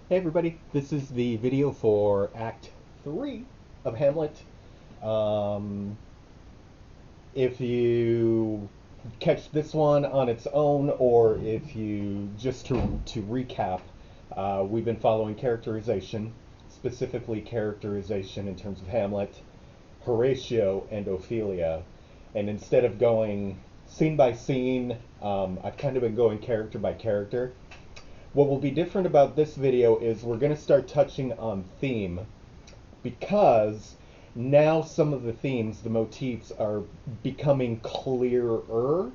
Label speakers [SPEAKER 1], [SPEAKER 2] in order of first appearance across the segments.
[SPEAKER 1] Hey everybody, this is the video for Act 3 of Hamlet. Um, if you catch this one on its own, or if you just to recap, we've been following characterization, specifically characterization in terms of Hamlet, Horatio, and Ophelia. And instead of going scene by scene, I've kind of been going character by character. What will be different about this video is we're going to start touching on theme because now some of the themes, the motifs, are becoming clearer.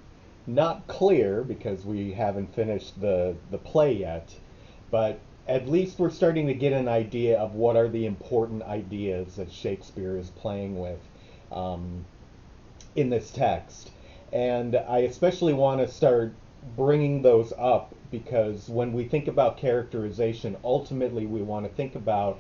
[SPEAKER 1] Not clear because we haven't finished the play yet, but at least we're starting to get an idea of what are the important ideas that Shakespeare is playing with um, in this text. And I especially want to start bringing those up because when we think about characterization, ultimately we want to think about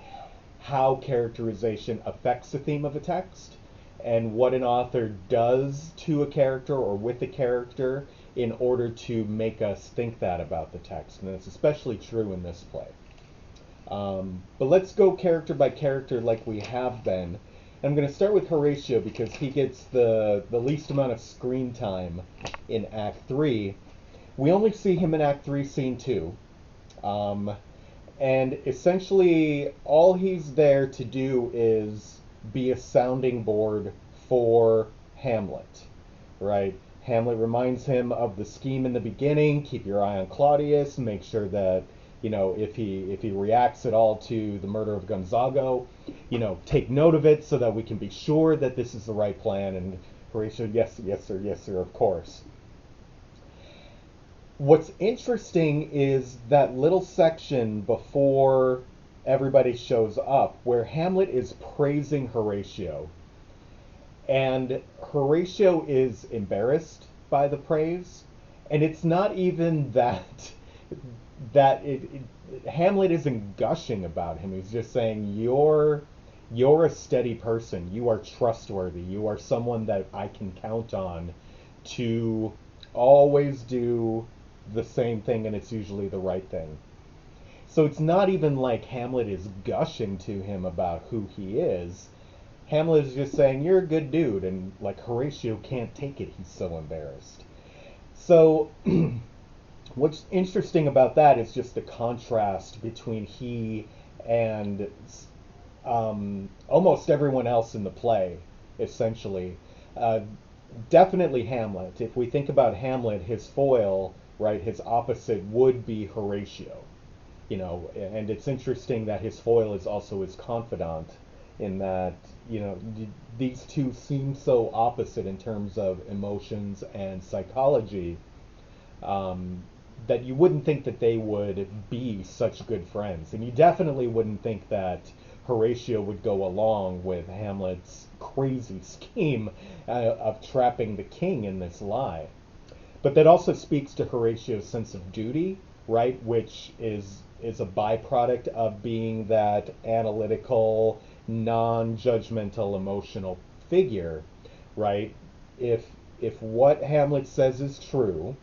[SPEAKER 1] how characterization affects the theme of a text and what an author does to a character or with a character in order to make us think that about the text. And it's especially true in this play. But let's go character by character like we have been. I'm going to start with Horatio because he gets the least amount of screen time in Act 3. We only see him in Act 3, Scene 2. Um, and essentially, all he's there to do is be a sounding board for Hamlet, right? Hamlet reminds him of the scheme in the beginning. Keep your eye on Claudius. Make sure that if he reacts at all to the murder of Gonzago, take note of it so that we can be sure that this is the right plan. And Horatio, yes, yes, sir, of course. What's interesting is that little section before everybody shows up where Hamlet is praising Horatio. And Horatio is embarrassed by the praise. And it's not even that Hamlet isn't gushing about him. He's just saying you're a steady person. You are trustworthy. You are someone that I can count on to always do the same thing, and it's usually the right thing. So it's not even like Hamlet is gushing to him about who he is. Hamlet is just saying, you're a good dude, and like Horatio can't take it. He's so embarrassed. So what's interesting about that is just the contrast between he and almost everyone else in the play, essentially. Uh, Definitely Hamlet. If we think about Hamlet, his foil, right, his opposite would be Horatio. And it's interesting that his foil is also his confidant in that, these two seem so opposite in terms of emotions and psychology, um, that you wouldn't think that they would be such good friends. And you definitely wouldn't think that Horatio would go along with Hamlet's crazy scheme of trapping the king in this lie. But that also speaks to Horatio's sense of duty, right? Which is a byproduct of being that analytical, non-judgmental, emotional figure, right? If what Hamlet says is true,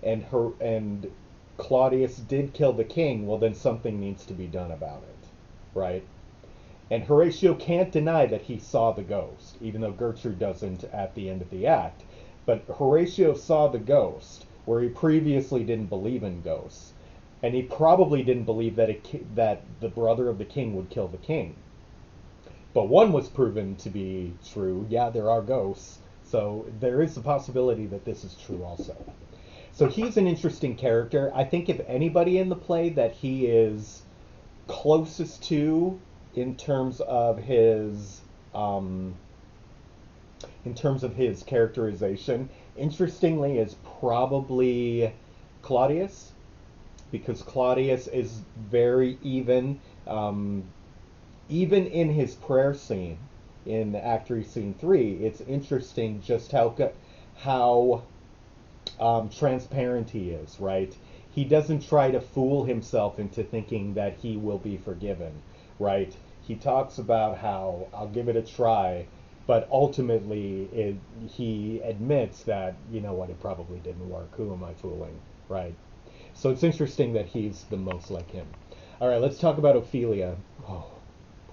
[SPEAKER 1] and Claudius did kill the king, well then something needs to be done about it, right? And Horatio can't deny that he saw the ghost, even though Gertrude doesn't at the end of the act. But Horatio saw the ghost, where he previously didn't believe in ghosts. And he probably didn't believe that the brother of the king would kill the king. But one was proven to be true. Yeah, there are ghosts. So there is a possibility that this is true also. So he's an interesting character. I think if anybody in the play that he is closest to in terms of his um, characterization, interestingly, is probably Claudius, because Claudius is very even, even in his prayer scene in Act 3, Scene 3. It's interesting just how transparent he is, right? He doesn't try to fool himself into thinking that he will be forgiven, right? He talks about how I'll give it a try, but ultimately he admits that, you know what, it probably didn't work. Who am I fooling, right? So it's interesting that he's the most like him. All right, let's talk about Ophelia. Oh,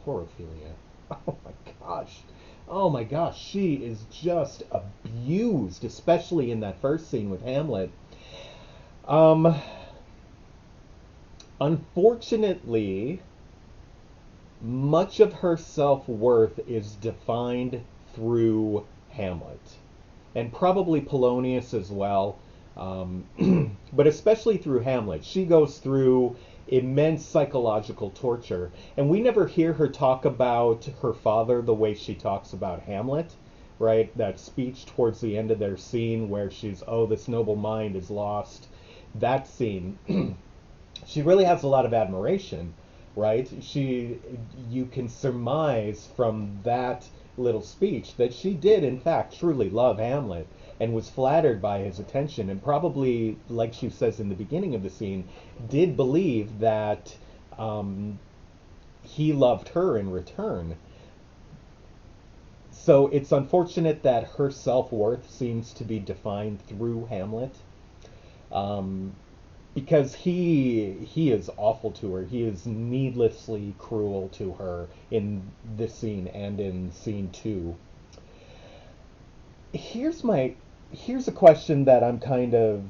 [SPEAKER 1] poor Ophelia. Oh my gosh. Oh my gosh, she is just abused, especially in that first scene with Hamlet. Um, Unfortunately, much of her self-worth is defined through Hamlet, and probably Polonius as well, but especially through Hamlet. She goes through immense psychological torture, and we never hear her talk about her father the way she talks about Hamlet, right? That speech towards the end of their scene where she's, oh, this noble mind is lost. That scene, she really has a lot of admiration, right? You can surmise from that little speech that she did, in fact, truly love Hamlet and was flattered by his attention, and probably, like she says in the beginning of the scene, did believe that he loved her in return. So it's unfortunate that her self worth seems to be defined through Hamlet. Um, because he is awful to her. He is needlessly cruel to her in this scene and in scene two. Here's my here's a question that I'm kind of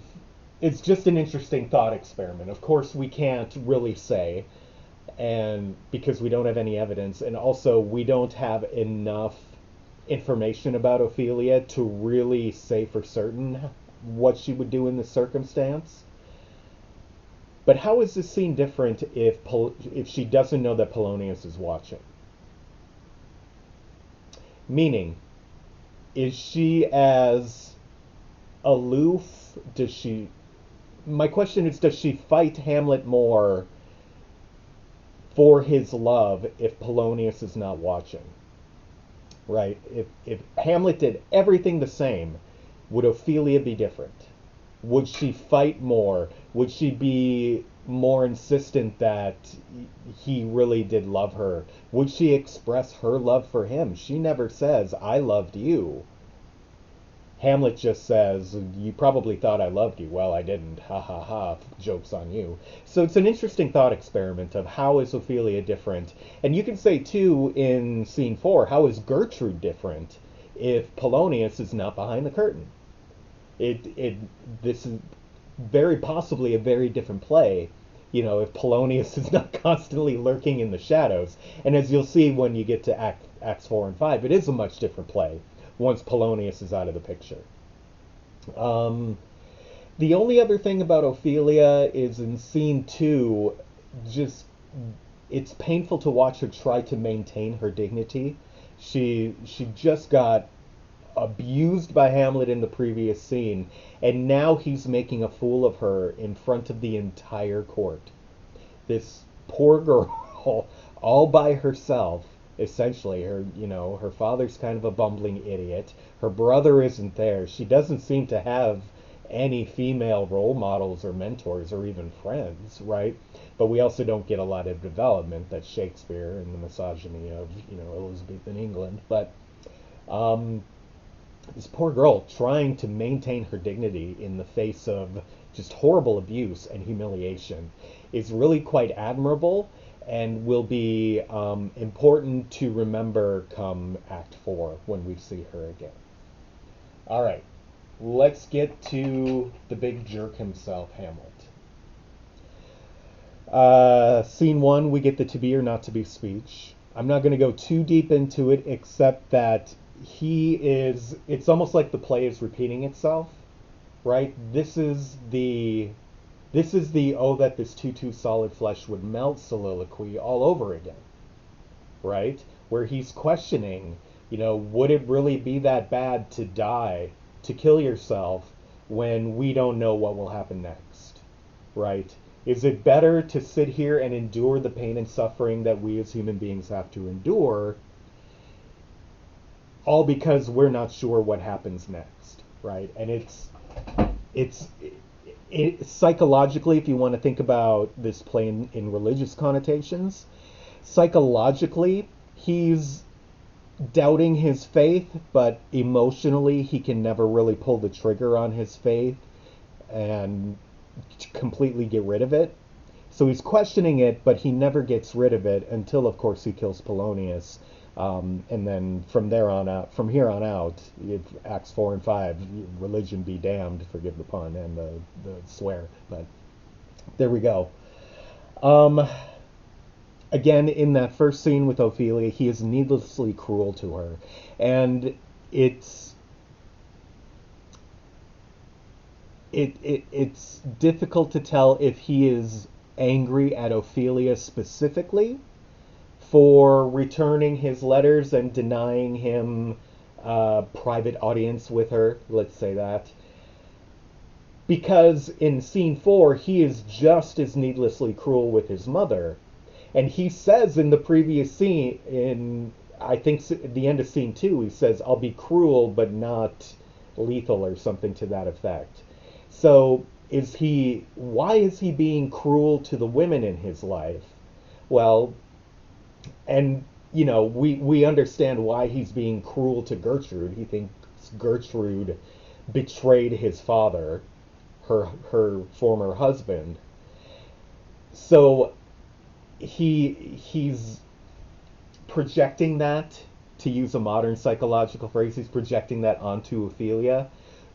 [SPEAKER 1] it's just an interesting thought experiment. Of course, we can't really say, and because we don't have any evidence, and also we don't have enough information about Ophelia to really say for certain what she would do in this circumstance. But how is this scene different if she doesn't know that Polonius is watching? Meaning, is she as aloof? Does she? My question is, does she fight Hamlet more for his love if Polonius is not watching? Right? If Hamlet did everything the same, would Ophelia be different? Would she fight more? Would she be more insistent that he really did love her? Would she express her love for him? She never says, I loved you. Hamlet just says, you probably thought I loved you. Well, I didn't. Ha ha ha. Joke's on you. So it's an interesting thought experiment of how is Ophelia different? And you can say, too, in scene 4, how is Gertrude different if Polonius is not behind the curtain? This is very possibly a very different play, if Polonius is not constantly lurking in the shadows. And as you'll see when you get to Acts 4 and 5, it is a much different play once Polonius is out of the picture. The only other thing about Ophelia is in scene 2, just it's painful to watch her try to maintain her dignity. She just got abused by Hamlet in the previous scene, and now he's making a fool of her in front of the entire court. This poor girl, all by herself, essentially. Her father's kind of a bumbling idiot. Her brother isn't there. She doesn't seem to have any female role models or mentors or even friends, right? But we also don't get a lot of development. That's Shakespeare and the misogyny of, Elizabethan England. But this poor girl trying to maintain her dignity in the face of just horrible abuse and humiliation is really quite admirable, and will be important to remember come Act 4 when we see her again. All right, let's get to the big jerk himself, Hamlet. Scene 1, we get the to be or not to be speech. I'm not going to go too deep into it, except that it's almost like the play is repeating itself, right? This is the oh, that this too solid flesh would melt soliloquy all over again, right? Where he's questioning, would it really be that bad to die, to kill yourself, when we don't know what will happen next, right? Is it better to sit here and endure the pain and suffering that we as human beings have to endure, all because we're not sure what happens next, right? And it's psychologically, if you want to think about this play in religious connotations, psychologically, he's doubting his faith, but emotionally, he can never really pull the trigger on his faith and completely get rid of it. So he's questioning it, but he never gets rid of it until, of course, he kills Polonius. And then from there on out, from here on out, Acts 4 and 5, religion be damned, forgive the pun and the swear, but there we go. Um, Again, in that first scene with Ophelia, he is needlessly cruel to her, and it's it's difficult to tell if he is angry at Ophelia specifically for returning his letters and denying him private audience with her, let's say that. Because in scene 4, he is just as needlessly cruel with his mother. And he says in the previous scene, in I think at the end of scene 2, he says, I'll be cruel but not lethal or something to that effect. So why is he being cruel to the women in his life? Well, and we understand why he's being cruel to Gertrude. He thinks Gertrude betrayed his father, her former husband. So he's projecting that, to use a modern psychological phrase, he's projecting that onto Ophelia,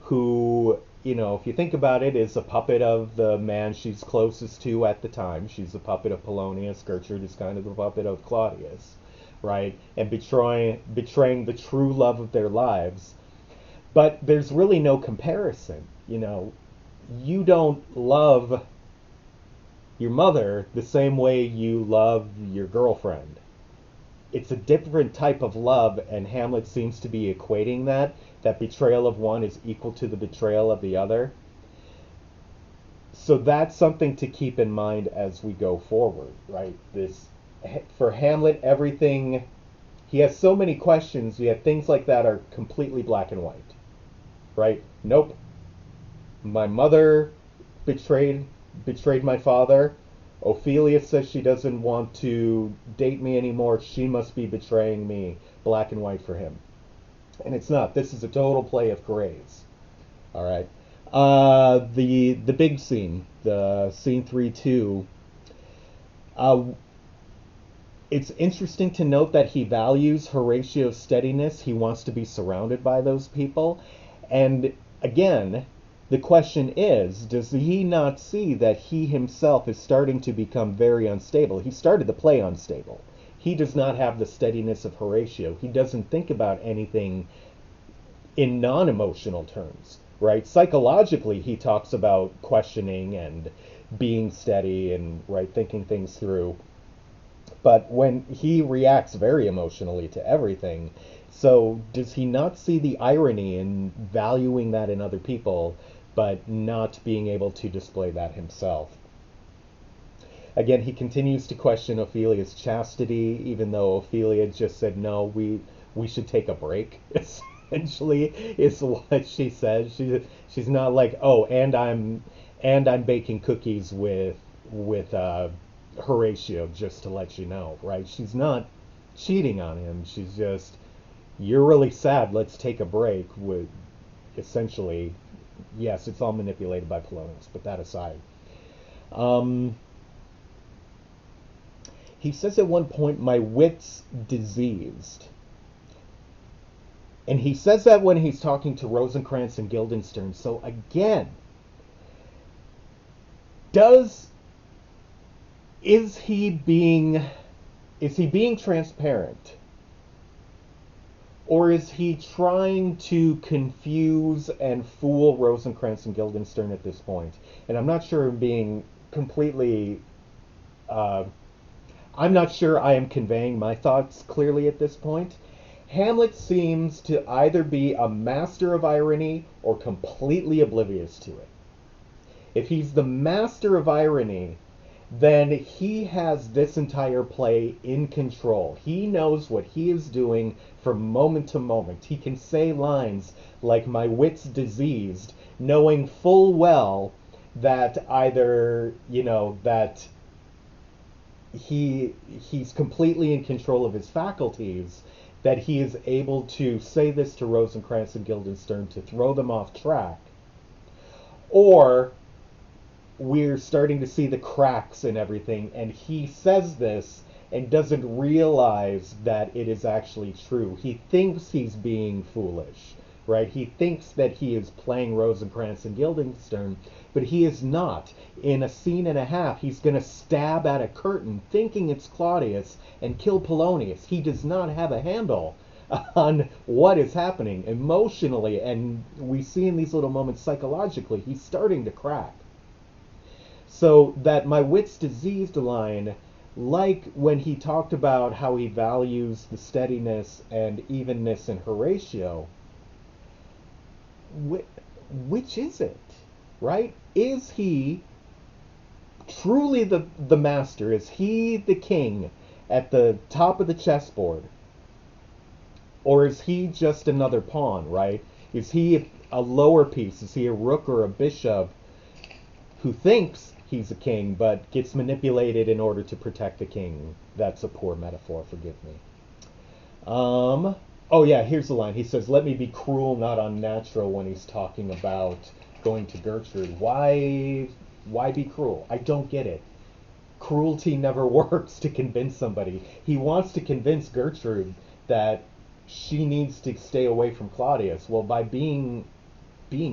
[SPEAKER 1] who, if you think about it, is a puppet of the man she's closest to at the time. She's a puppet of Polonius. Gertrude is kind of the puppet of Claudius, right? And betraying the true love of their lives. But there's really no comparison. You don't love your mother the same way you love your girlfriend. It's a different type of love, and Hamlet seems to be equating that betrayal of one is equal to the betrayal of the other. So that's something to keep in mind as we go forward, right? For Hamlet, everything, he has so many questions, yet things like that are completely black and white, right? Nope. My mother betrayed my father. Ophelia says she doesn't want to date me anymore. She must be betraying me. Black and white for him. And it's not. This is a total play of grays. All right. The big scene, the scene 3-2. It's interesting to note that he values Horatio's steadiness. He wants to be surrounded by those people. And again, the question is, does he not see that he himself is starting to become very unstable? He started the play unstable. He does not have the steadiness of Horatio. He doesn't think about anything in non-emotional terms, right? Psychologically, he talks about questioning and being steady and, right, thinking things through. But when he reacts very emotionally to everything, so does he not see the irony in valuing that in other people, but not being able to display that himself? Again, he continues to question Ophelia's chastity, even though Ophelia just said, no, we should take a break, essentially, is what she says. She's not like, oh, and I'm baking cookies with Horatio, just to let you know, right? She's not cheating on him. She's just, you're really sad, let's take a break, with essentially, yes, it's all manipulated by Polonius, but that aside. He says at one point, my wit's diseased. And he says that when he's talking to Rosencrantz and Guildenstern. So again, is he being transparent? Or is he trying to confuse and fool Rosencrantz and Guildenstern at this point? And I'm not sure I'm being completely... I'm not sure I am conveying my thoughts clearly at this point. Hamlet seems to either be a master of irony or completely oblivious to it. If he's the master of irony, then he has this entire play in control. He knows what he is doing from moment to moment. He can say lines like, my wit's diseased, knowing full well that either, that he's completely in control of his faculties, that he is able to say this to Rosencrantz and Guildenstern to throw them off track, or we're starting to see the cracks in everything, and he says this and doesn't realize that it is actually true. He thinks he's being foolish, right? He thinks that he is playing Rosencrantz and Guildenstern, but he is not. In a scene and a half, he's going to stab at a curtain, thinking it's Claudius, and kill Polonius. He does not have a handle on what is happening emotionally, and we see in these little moments psychologically, he's starting to crack. So that my wit's diseased line, like when he talked about how he values the steadiness and evenness in Horatio, which is it, right? Is he truly the master? Is he the king at the top of the chessboard? Or is he just another pawn, right? Is he a lower piece? Is he a rook or a bishop who thinks he's a king but gets manipulated in order to protect the king? That's a poor metaphor, forgive me. Oh yeah, here's the line. He says, "Let me be cruel, not unnatural," when he's talking about going to Gertrude. Why be cruel? I don't get it. Cruelty never works to convince somebody. He wants to convince Gertrude that she needs to stay away from Claudius. Well, by being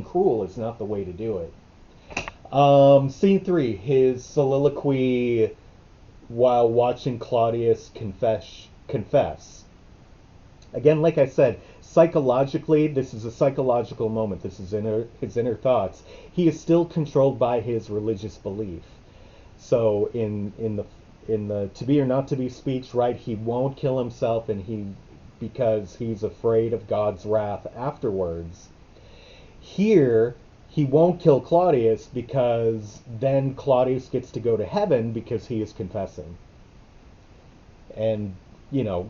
[SPEAKER 1] cruel is not the way to do it. Scene 3, his soliloquy while watching Claudius confess. Again, like I said, psychologically, this is a psychological moment. This is his inner thoughts. He is still controlled by his religious belief. So in the to be or not to be speech, right? He won't kill himself, because he's afraid of God's wrath afterwards. Here, he won't kill Claudius because then Claudius gets to go to heaven because he is confessing. And, I'm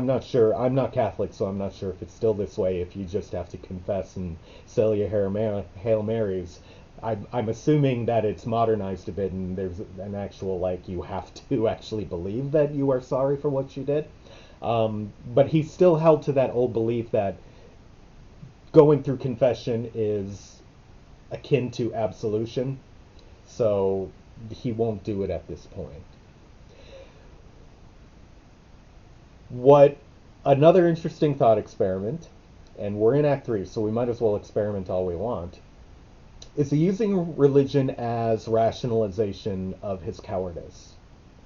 [SPEAKER 1] not sure, I'm not Catholic, so I'm not sure if it's still this way, if you just have to confess and say your Hail Marys. I'm assuming that it's modernized a bit and there's an actual, you have to actually believe that you are sorry for what you did. But he's still held to that old belief that going through confession is akin to absolution, so he won't do it at this point. What another interesting thought experiment, and we're in Act 3, so we might as well experiment all we want, is he using religion as rationalization of his cowardice,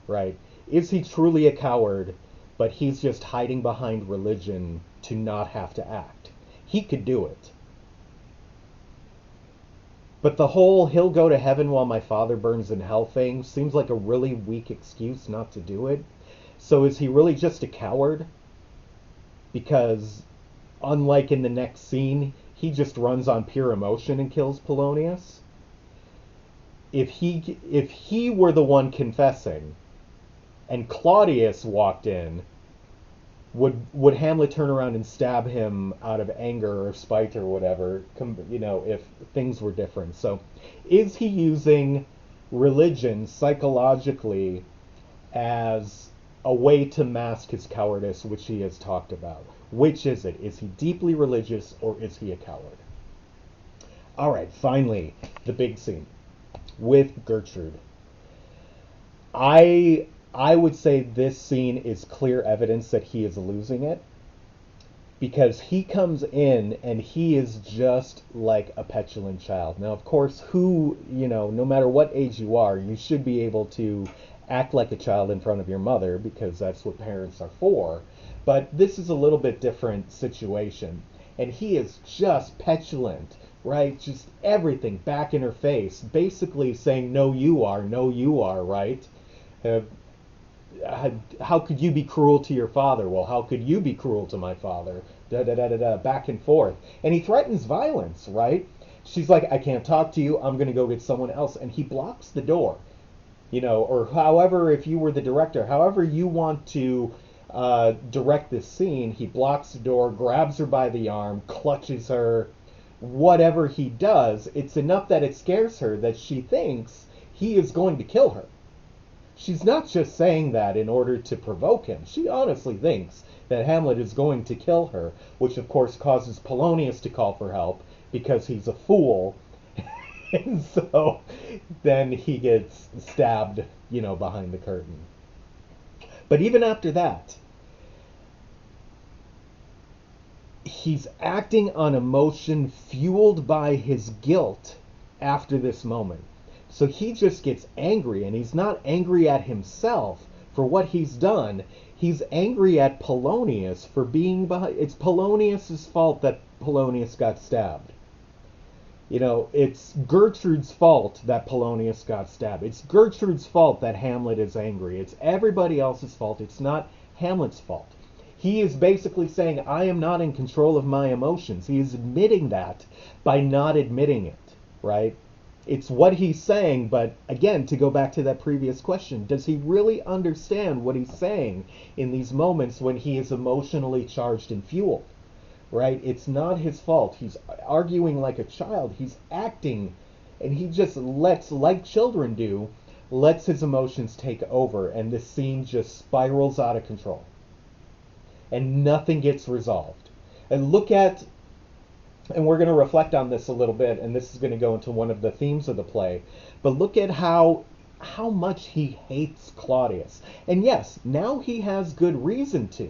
[SPEAKER 1] right? Is he truly a coward, but he's just hiding behind religion to not have to act? He could do it. But the whole "he'll go to heaven while my father burns in hell" thing seems like a really weak excuse not to do it. So is he really just a coward? Because unlike in the next scene, he just runs on pure emotion and kills Polonius. If he were the one confessing and Claudius walked in, would Hamlet turn around and stab him out of anger or spite or whatever, if things were different? So is he using religion psychologically as a way to mask his cowardice, which he has talked about? Which is it? Is he deeply religious or is he a coward? All right, finally, the big scene with Gertrude. I would say this scene is clear evidence that he is losing it, because he comes in and he is just like a petulant child. Now, of course, no matter what age you are, you should be able to act like a child in front of your mother, because that's what parents are for. But this is a little bit different situation. And he is just petulant, right? Just everything back in her face, basically saying, no, you are, right? How could you be cruel to your father? Well, how could you be cruel to my father? Back and forth. And he threatens violence, right? She's like, I can't talk to you. I'm going to go get someone else. And he blocks the door. Or however, if you were the director, however you want to direct this scene, he blocks the door, grabs her by the arm, clutches her. Whatever he does, it's enough that it scares her that she thinks he is going to kill her. She's not just saying that in order to provoke him. She honestly thinks that Hamlet is going to kill her, which of course causes Polonius to call for help, because he's a fool. And so then he gets stabbed, behind the curtain. But even after that, he's acting on emotion fueled by his guilt after this moment. So he just gets angry, and he's not angry at himself for what he's done. He's angry at Polonius for being behind. It's Polonius's fault that Polonius got stabbed. It's Gertrude's fault that Polonius got stabbed. It's Gertrude's fault that Hamlet is angry. It's everybody else's fault. It's not Hamlet's fault. He is basically saying, I am not in control of my emotions. He is admitting that by not admitting it, right? It's what he's saying, but again, to go back to that previous question, does he really understand what he's saying in these moments when he is emotionally charged and fueled, right? It's not his fault. He's arguing like a child. He's acting, and he just lets, like children do, lets his emotions take over, and the scene just spirals out of control. And nothing gets resolved. And we're going to reflect on this a little bit, and this is going to go into one of the themes of the play, but look at how much he hates Claudius. And yes, now he has good reason to.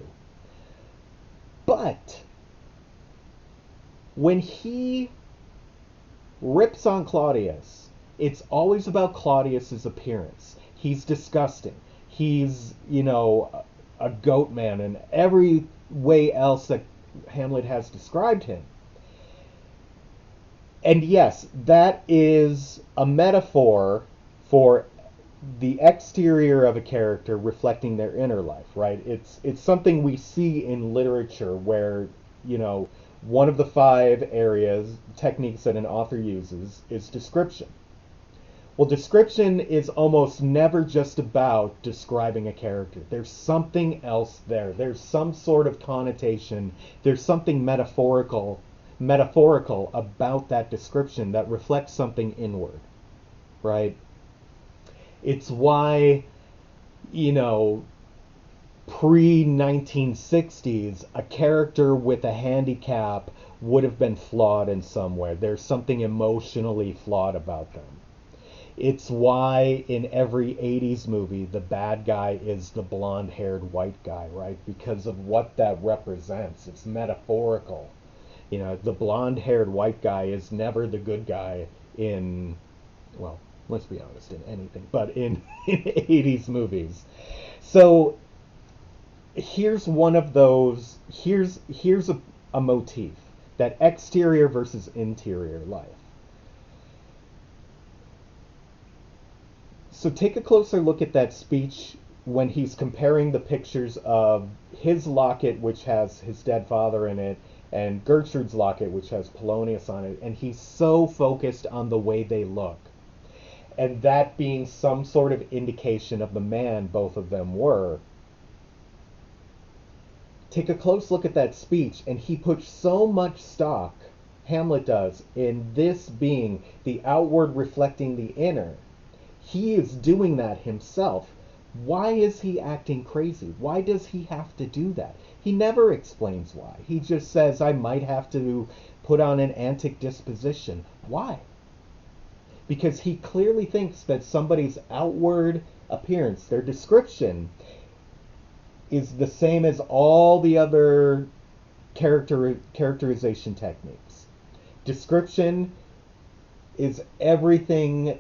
[SPEAKER 1] But when he rips on Claudius, it's always about Claudius's appearance. He's disgusting. He's, a goat man in every way else that Hamlet has described him. And yes, that is a metaphor for the exterior of a character reflecting their inner life, right? It's something we see in literature where, one of the 5 techniques that an author uses is description. Well, description is almost never just about describing a character. There's something else there. There's some sort of connotation. There's something metaphorical about that description that reflects something inward, right? It's why, pre-1960s, a character with a handicap would have been flawed in some way. There's something emotionally flawed about them. It's why in every 80s movie, the bad guy is the blonde-haired white guy, right? Because of what that represents. It's metaphorical. The blonde-haired white guy is never the good guy in, well, let's be honest, in anything, but in 80s movies. So here's one of those, here's a motif, that exterior versus interior life. So take a closer look at that speech when he's comparing the pictures of his locket, which has his dead father in it, and Gertrude's locket, which has Polonius on it, and he's so focused on the way they look. And that being some sort of indication of the man both of them were. Take a close look at that speech, and he puts so much stock, Hamlet does, in this being the outward reflecting the inner. He is doing that himself. Why is he acting crazy? Why does he have to do that? He never explains why. He just says, I might have to put on an antic disposition. Why? Because he clearly thinks that somebody's outward appearance, their description, is the same as all the other characterization techniques. Description is everything,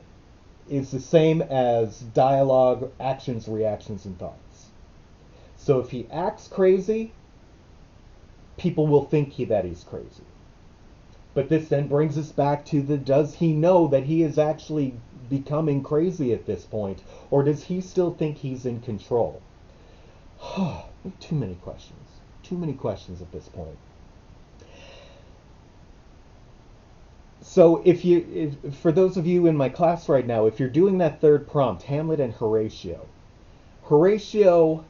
[SPEAKER 1] is the same as dialogue, actions, reactions, and thoughts. So if he acts crazy, people will think that he's crazy. But this then brings us back to does he know that he is actually becoming crazy at this point? Or does he still think he's in control? Too many questions. Too many questions at this point. So for those of you in my class right now, if you're doing that third prompt, Hamlet and Horatio, Horatio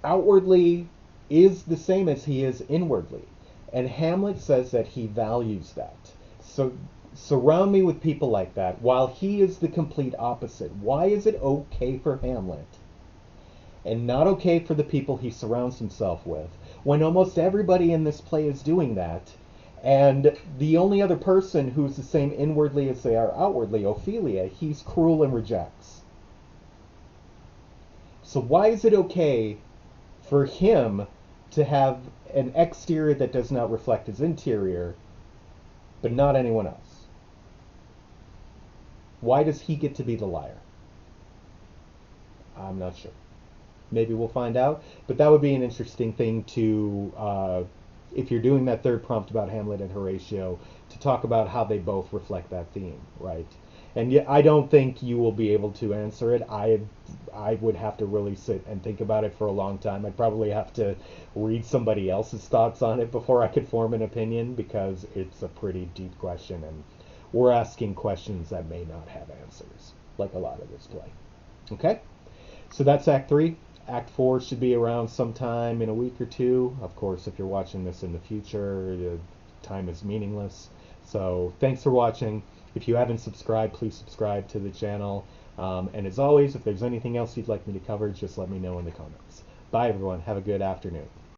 [SPEAKER 1] outwardly is the same as he is inwardly. And Hamlet says that he values that. So surround me with people like that, while he is the complete opposite. Why is it okay for Hamlet and not okay for the people he surrounds himself with, when almost everybody in this play is doing that, And the only other person who's the same inwardly as they are outwardly, Ophelia, he's cruel and rejects. So why is it okay for him to have an exterior that does not reflect his interior, but not anyone else? Why does he get to be the liar? I'm not sure. Maybe we'll find out. But that would be an interesting thing to, if you're doing that third prompt about Hamlet and Horatio, to talk about how they both reflect that theme, right? And yet, I don't think you will be able to answer it. I would have to really sit and think about it for a long time. I'd probably have to read somebody else's thoughts on it before I could form an opinion, because it's a pretty deep question, and we're asking questions that may not have answers, like a lot of this play. Okay? So that's Act 3. Act 4 should be around sometime in a week or two. Of course, if you're watching this in the future, time is meaningless. So thanks for watching. If you haven't subscribed, please subscribe to the channel. And as always, if there's anything else you'd like me to cover, just let me know in the comments. Bye, everyone. Have a good afternoon.